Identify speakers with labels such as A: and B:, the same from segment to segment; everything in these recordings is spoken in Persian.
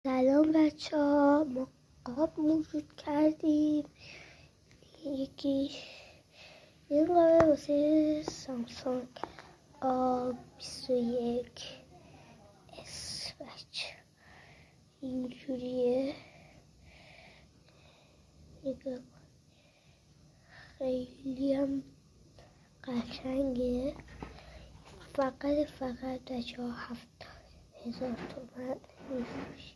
A: سلام بچه ها، ما قاب موجود کردیم. این قاب واسه سامسونگ A21 S بچه اینجوریه. نگاه خیلی هم قشنگه. فقط بچه ها 70,000 تومن میفروشه.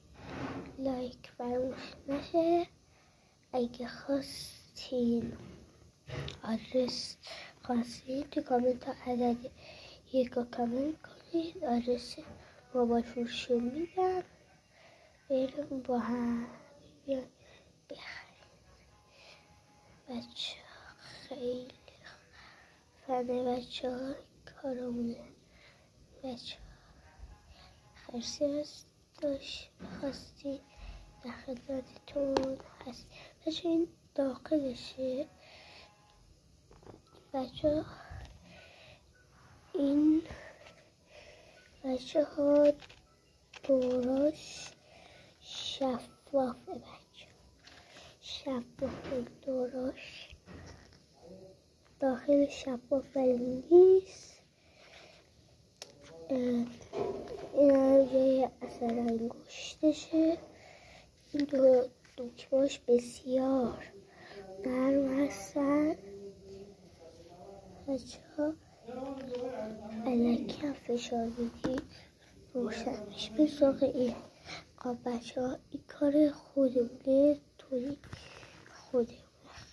A: لایک فراموش نشه. اگه خواستین آدرس تو کامنت ها عدد 1 کامنت کنید. آدرس موبایل فروشی رو میدم، بریم با هم بیان بخریم. بچه خیلی فنه بچه ها کارمونه. بچه خرسی هست خواستی در خدمتتون هست. بچه این داخلشه بچه. این بچه ها دوراش شفافه بچه، شفافه دوراش، داخل شفافه نیست. این هم جای اثر انگشتشه. این دکمهاش بسیار نرم هستن بچه ها. الکی هم فشار بدید روشنش به سراغ این قاب. بچه ها این کار خودمونه، تولید خودمونه.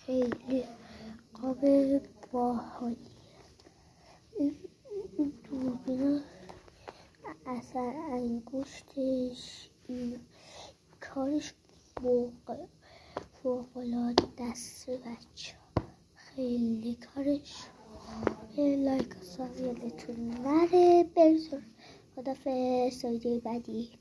A: خیلی قاب باحالیه. این دوربین اثر انگشتش، این کارش فوق‌العاده دست بچه ها. خیلی کارش لایک و ساب یادتون نره. بریم خدافظ. ویدیو بعدی.